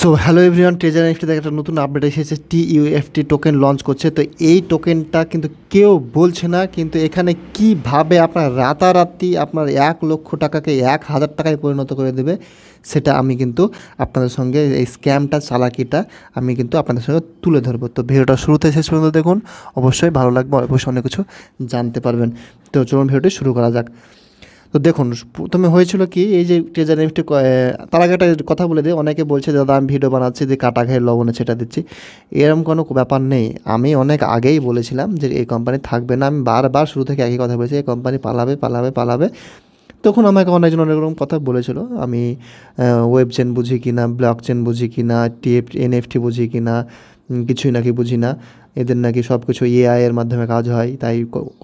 So hello everyone, treasure NFT থেকে একটা নতুন আপডেট এসেছে। টিইউএফটি টোকেন লঞ্চ করছে। তো এই টোকেনটা কিন্তু কেউ বলছে না, কিন্তু এখানে কীভাবে আপনার রাতারাতি আপনার 1,00,000 টাকাকে 1,000 টাকায় পরিণত করে দেবে, সেটা আমি কিন্তু আপনাদের সঙ্গে এই স্ক্যামটা চালাকিটা আমি কিন্তু আপনাদের সঙ্গে তুলে ধরবো। তো ভিডিওটা শুরুতে শেষ পর্যন্ত দেখুন, অবশ্যই ভালো লাগবে, অবশ্যই অনেক কিছু জানতে পারবেন। তো চলুন ভিডিওটি শুরু করা যাক। তো দেখুন, প্রথমে হয়েছিল কি, এই যে ট্রেজার এনএফটি, তার আগে একটা কথা বলে দিই। অনেকে বলছে দাদা আমি ভিডিও বানাচ্ছি যে কাটা ঘায়ে লবণে ছেটা দিচ্ছি, এরকম কোনো ব্যাপার নেই। আমি অনেক আগেই বলেছিলাম যে এই কোম্পানি থাকবে না। আমি বারবার শুরু থেকে একই কথা বলেছি, এই কোম্পানি পালাবে পালাবে পালাবে। তখন আমাকে অনেকজন অনেক রকম কথা বলেছিল। আমি ওয়েব চেন বুঝি কি না, ব্লক চেন বুঝি কি না, এনএফটি বুঝি কি না, কিছুই নাকি বুঝি না। এদের নাকি সব কিছু এআই এর মাধ্যমে কাজ হয়, তাই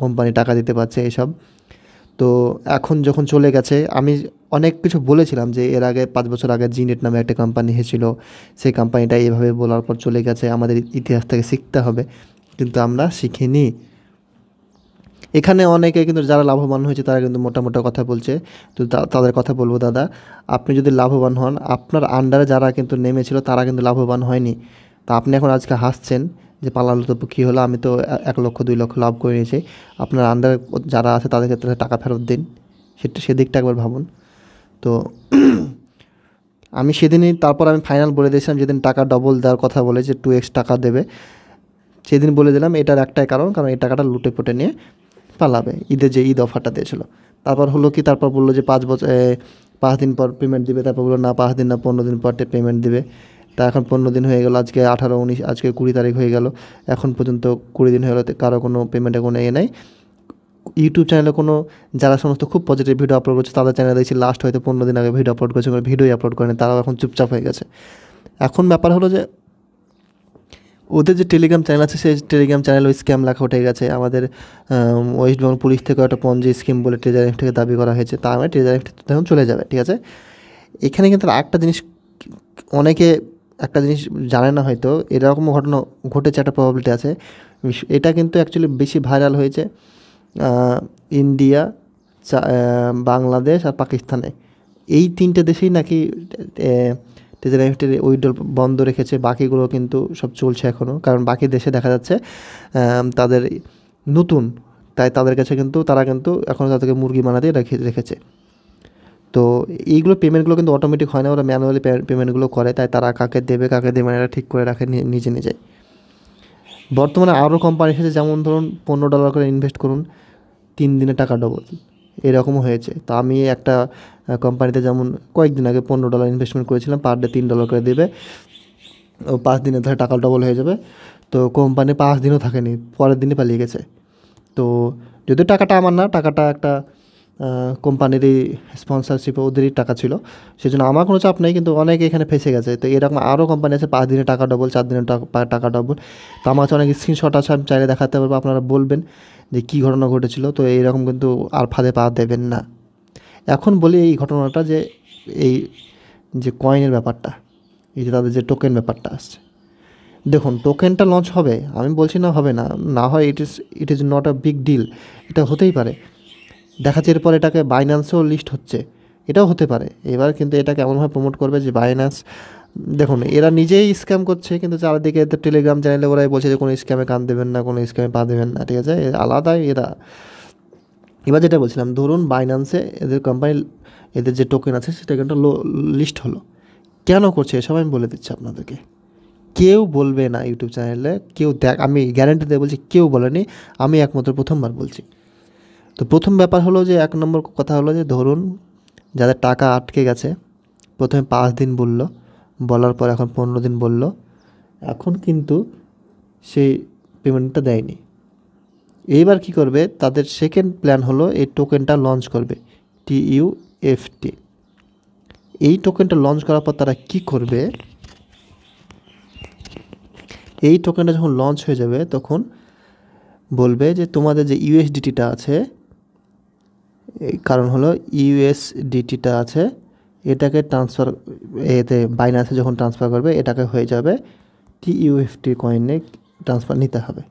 কোম্পানি টাকা দিতে পারছে এসব। তো এখন যখন চলে গেছে, আমি অনেক কিছু বলেছিলাম যে এর আগে 5 বছর আগে জিনেট নামে একটা কোম্পানি এসেছিল, সেই কোম্পানিটা এভাবে বলার পর চলে গেছে, আমাদের ইতিহাস থেকে শিখতে হবে, কিন্তু আমরা শিখিনি। এখানে অনেকে কিন্তু যারা লাভবান হয়েছে তারা কিন্তু মোটা মোটা কথা বলছে। তো তাদের কথা বলবো, দাদা আপনি যদি লাভবান হন, আপনার আন্ডারে যারা কিন্তু নেমেছিল তারা কিন্তু লাভবান হয়নি। তা আপনি এখন আজকে হাসছেন যে পালালো তো কী হলো, আমি তো 1 লক্ষ 2 লক্ষ লাভ করে নিয়েছি। আপনার আন্ডারে যারা আছে তাদের ক্ষেত্রে টাকা ফেরত দিন, সেদিকটা একবার ভাবুন। তো আমি সেদিনই, তারপর আমি ফাইনাল বলে দিয়েছিলাম যেদিন টাকা ডবল দেওয়ার কথা বলে, যে 2x টাকা দেবে, সেদিন বলে দিলাম এটার একটাই কারণ এই টাকাটা লুটে পুটে নিয়ে পালাবে। যে ঈদ অফারটা দিয়েছিল, তারপর হলো কি, তারপর বললো যে 5 দিন পর পেমেন্ট দিবে, তারপর বললো না 5 দিন না 15 দিন পর পেমেন্ট দিবে। তা এখন 15 দিন হয়ে গেল, আজকে 18, 19, আজকে 20 তারিখ হয়ে গেল, এখন পর্যন্ত 20 দিন হয়ে গেলো, কারো কোনো পেমেন্টের কোনো নেই। ইউটিউব চ্যানেলে কোনো যারা সমস্ত খুব পজিটিভ ভিডিও আপলোড করছে তাদের চ্যানেলে দেখছি লাস্ট হয়তো 15 দিন আগে ভিডিও আপলোড করেছে, কোনো ভিডিওই আপলোড করেনি, তারাও এখন চুপচাপ হয়ে গেছে। এখন ব্যাপার হলো যে ওদের যে টেলিগ্রাম চ্যানেল আছে, সেই টেলিগ্রাম চ্যানেল ওই স্ক্যাম লেখা উঠে গেছে। আমাদের ওয়েস্ট বেঙ্গল পুলিশ থেকে একটা পঞ্জি স্কিম বলে ট্রেজার এনএফটিকে দাবি করা হয়েছে, তা মানে ট্রেজার এনএফটি তখন চলে যাবে, ঠিক আছে। এখানে কিন্তু একটা জিনিস, অনেকে একটা জিনিস জানে না হয়তো, এরকম ঘটনা ঘটেছে, একটা প্রবাবিলিটি আছে। এটা কিন্তু অ্যাকচুয়ালি বেশি ভাইরাল হয়েছে ইন্ডিয়া, বাংলাদেশ আর পাকিস্তানে। এই 3টে দেশেই নাকি ট্রেজার এনএফটির উইথড্রল বন্ধ রেখেছে, বাকিগুলো কিন্তু সব চলছে এখনও। কারণ বাকি দেশে দেখা যাচ্ছে তাদের নতুন, তাই তাদের কাছে কিন্তু তারা কিন্তু এখনও তাদেরকে মুরগি বানাতেই রেখেছে। তো এইগুলো পেমেন্টগুলো কিন্তু অটোমেটিক হয় না, ওরা ম্যানুয়ালি পেমেন্টগুলো করে, তাই তারা কাকে দেবে কাকে দেবে না এটা ঠিক করে রাখে নিজে নিজে। বর্তমানে আরও কোম্পানি এসেছে, যেমন ধরুন $15 করে ইনভেস্ট করুন, 3 দিনে টাকা ডবল, এরকমও হয়েছে। তো আমি একটা কোম্পানিতে যেমন কয়েকদিন আগে $15 ইনভেস্টমেন্ট করেছিলাম, পার ডে $3 করে দেবে, ও 5 দিনে ধরে টাকা ডবল হয়ে যাবে। তো কোম্পানি 5 দিনও থাকেনি, পরের দিনই পালিয়ে গেছে। তো যদিও টাকাটা আমার না, টাকাটা একটা কোম্পানিরই স্পন্সরশিপে ওদেরই টাকা ছিল, সেজন্য আমার কোনো চাপ নেই, কিন্তু অনেকে এখানে ফেসে গেছে। তো এরকম আরও কোম্পানি আছে 5 দিনে টাকা ডবল, 4 দিনে টাকা ডবল। তো আমার কাছে অনেক স্ক্রিনশট আছে, আমি চাইলে দেখাতে পারবো, আপনারা বলবেন যে কী ঘটনা ঘটেছিল। তো এইরকম কিন্তু আর ফাঁদে পা দেবেন না। এখন বলি এই ঘটনাটা, যে এই যে কয়েনের ব্যাপারটা, এই যে তাদের যে টোকেন ব্যাপারটা আসছে, দেখুন টোকেনটা লঞ্চ হবে, আমি বলছি না হবে না, না হয় it is not a big deal, এটা হতেই পারে। দেখাচ্ছে এরপর এটাকে বাইন্যান্সেও লিস্ট হচ্ছে, এটাও হতে পারে। এবার কিন্তু এটাকে এমনভাবে প্রমোট করবে যে বাইন্যান্স, দেখুন এরা নিজেই স্ক্যাম করছে, কিন্তু চারিদিকে এদের টেলিগ্রাম চ্যানেলে ওরাই বলছে যে কোনো স্ক্যামে কান দেবেন না, কোনো স্ক্যামে পা দেবেন না, ঠিক আছে, আলাদাই এরা। এবার যেটা বলছিলাম, ধরুন বাইন্যান্সে এদের কোম্পানি, এদের যে টোকেন আছে সেটা কিন্তু লিস্ট হলো, কেন করছে এসব আমি বলে দিচ্ছি আপনাদেরকে। কেউ বলবে না ইউটিউব চ্যানেলে, কেউ আমি গ্যারান্টি দিয়ে বলছি কেউ বলেনি, আমি একমাত্র প্রথমবার বলছি। তো প্রথম ব্যাপার হলো যে 1 নম্বর কথা হলো যে ধরুন যাদের টাকা আটকে গেছে, প্রথমে 5 দিন বলল, বলার পর এখন 15 দিন বলল, এখন কিন্তু সেই পেমেন্টটা দেয়নি। এইবার কি করবে, তাদের সেকেন্ড প্ল্যান হলো এই টোকেনটা লঞ্চ করবে, টিইউএফটি। এই টোকেনটা লঞ্চ করার পর তারা কি করবে, এই টোকেনটা যখন লঞ্চ হয়ে যাবে তখন বলবে যে তোমাদের যে ইউএসডিটিটা আছে, কারণ হলো ইউএসডিটিটা আছে, এটাকে ট্রান্সফার, এতে বাইন্যান্সে যখন ট্রান্সফার করবে এটাকে হয়ে যাবে টিইউএফটি কয়েনে ট্রান্সফার নিতে হবে।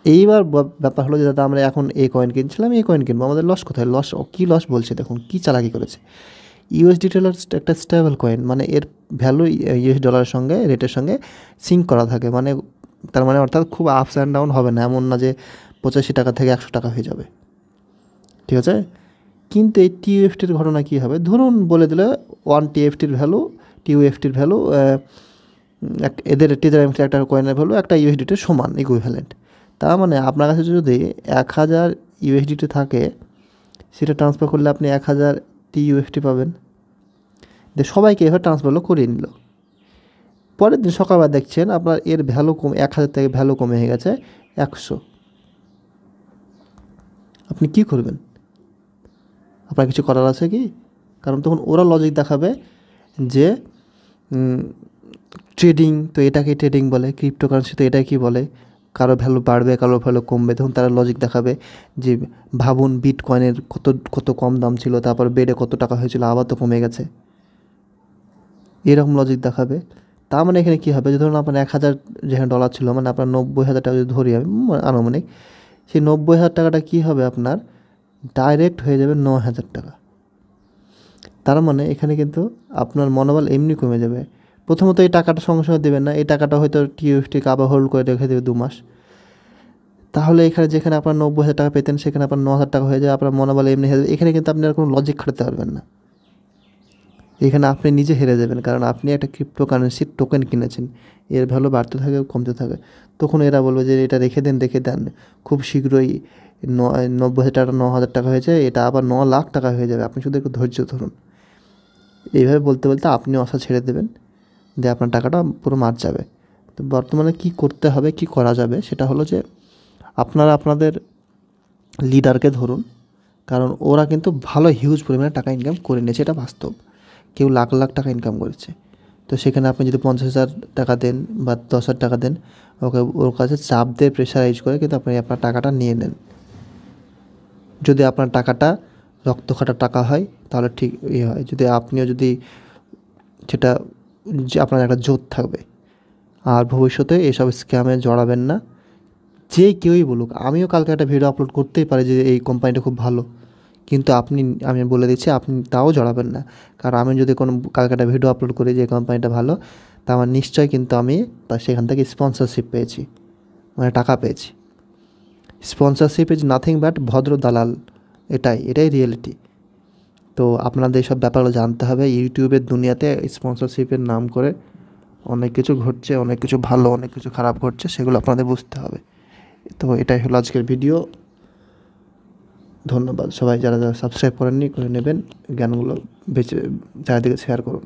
এইবার ব্যাপার হলো যে দাদা আমরা এখন এই কয়েন কিনছিলাম, এই কয়েন কিনবো, আমাদের লস কোথায়, লস কী লস বলছে, দেখুন কী চালাকি করেছে। ইউএসডিটি হলো একটা স্টেবল কয়েন, মানে এর ভ্যালু ইউএস ডলারের সঙ্গে রেটের সঙ্গে সিঙ্ক করা থাকে, মানে তার মানে অর্থাৎ খুব আপস অ্যান্ড ডাউন হবে না, এমন না যে 85 টাকা থেকে 100 টাকা হয়ে যাবে, ঠিক আছে। কিন্তু এই টিইউএফটির ঘটনা কী হবে, ধরুন বলে দিলে 1 টিএফটির ভ্যালু, টিইউএফটির ভ্যালু এদের টিজার একটা কয়েনের ভ্যালু একটা ইউএসডিটির সমান ইকুইভ্যালেন্ট। তার মানে আপনার কাছে যদি 1000 ইউএসডিটি থাকে, সেটা ট্রান্সফার করলে আপনি 1000 টিইউএফটি পাবেন। সবাইকে এভাবে ট্রান্সফারগুলো করিয়ে নিল। পরের দিন সকালবেলা দেখছেন আপনার এর ভ্যালু 1000 থেকে ভ্যালু কমে হয়ে গেছে 100। আপনি কি করবেন? আপনার কিছু করার আছে কি? কারণ তখন ওরা লজিক দেখাবে যে ট্রেডিং তো এটাকে ট্রেডিং বলে, ক্রিপ্টোকারেন্সি তো এটাই কি বলে, কারো ভ্যালু বাড়বে কারো ভ্যালু কমবে। তখন তারা লজিক দেখাবে যে ভাবুন বিটকয়েনের কত কত কম দাম ছিল, তারপর বেড়ে কত টাকা হয়েছিল, আবার তো কমে গেছে, এরকম লজিক দেখাবে। তার মানে এখানে কী হবে, যে ধরুন আপনার 1000 যেখানে ডলার ছিল, মানে আপনার 90,000 টাকা যদি ধরি আমি আনুমানিক, সেই 90,000 টাকাটা কী হবে আপনার ডাইরেক্ট হয়ে যাবে 9,000 টাকা। তার মানে এখানে কিন্তু আপনার মনোবল এমনি কমে যাবে। প্রথমত এই টাকাটা সঙ্গে সঙ্গে দেবেন না, এই টাকাটা হয়তো টিইউএফটিকে আবার হোল্ড করে রেখে দেবে 2 মাস। তাহলে এখানে যেখানে আপনার 90,000 টাকা পেতেন সেখানে আপনার 9,000 টাকা হয়ে যায়, আপনার মনোবল এমনি হয়ে যাবে। এখানে কিন্তু আপনি আর কোনো লজিক খাটাতে পারবেন না, এখানে আপনি নিজে হেরে যাবেন, কারণ আপনি একটা ক্রিপ্টোকারেন্সির টোকেন কিনেছেন, এর ভ্যালু বাড়তে থাকে কমতে থাকে। তখন এরা বলবে যে এটা রেখে দেন খুব শীঘ্রই 90,000 টাকা 9,000 টাকা হয়েছে, এটা আবার 9 লাখ টাকা হয়ে যাবে, আপনি শুধু একটু ধৈর্য ধরুন। এইভাবে বলতে বলতে আপনি আশা ছেড়ে দেবেন, দিয়ে আপনার টাকাটা পুরো মার যাবে। তো বর্তমানে কি করতে হবে, কি করা যাবে, সেটা হলো যে আপনারা আপনাদের লিডারকে ধরুন, কারণ ওরা কিন্তু ভালো হিউজ পরিমাণে টাকা ইনকাম করে নিয়েছে, এটা বাস্তব। কেউ লাখ লাখ টাকা ইনকাম করেছে। তো সেখানে আপনি যদি 50,000 টাকা দেন বা 10,000 টাকা দেন, ওর কাছে চাপ দিয়ে প্রেশারাইজ করে কিন্তু আপনি আপনার টাকাটা নিয়ে নেন। যদি আপনার টাকাটা রক্ত খাটা টাকা হয় তাহলে ঠিক হয়, যদি আপনিও যদি সেটা যে আপনার একটা জোর থাকবে। আর ভবিষ্যতে এসব স্ক্যামে জড়াবেন না, যে কেউই বলুক। আমিও কালকে একটা ভিডিও আপলোড করতেই পারি যে এই কোম্পানিটা খুব ভালো, কিন্তু আমি বলে দিচ্ছি আপনি তাও জড়াবেন না। কারণ আমি যদি কোনো কালকে একটা ভিডিও আপলোড করি যে কোম্পানিটা ভালো, তা আমার নিশ্চয় কিন্তু আমি সেখান থেকে স্পন্সরশিপ পেয়েছি, মানে টাকা পেয়েছি। স্পন্সরশিপ ইজ নাথিং বাট ভদ্র দালাল, এটাই রিয়েলিটি। তো আপনাদের এইসব ব্যাপারগুলো জানতে হবে। ইউটিউবের দুনিয়াতে স্পন্সরশিপের নাম করে অনেক কিছু ঘটছে, অনেক কিছু ভালো অনেক কিছু খারাপ ঘটছে, সেগুলো আপনাদের বুঝতে হবে। তো এটাই হলো আজকের ভিডিও। ধন্যবাদ সবাই, যারা যারা সাবস্ক্রাইব করেননি করে নেবেন, জ্ঞানগুলো চারিদিকে শেয়ার করুন।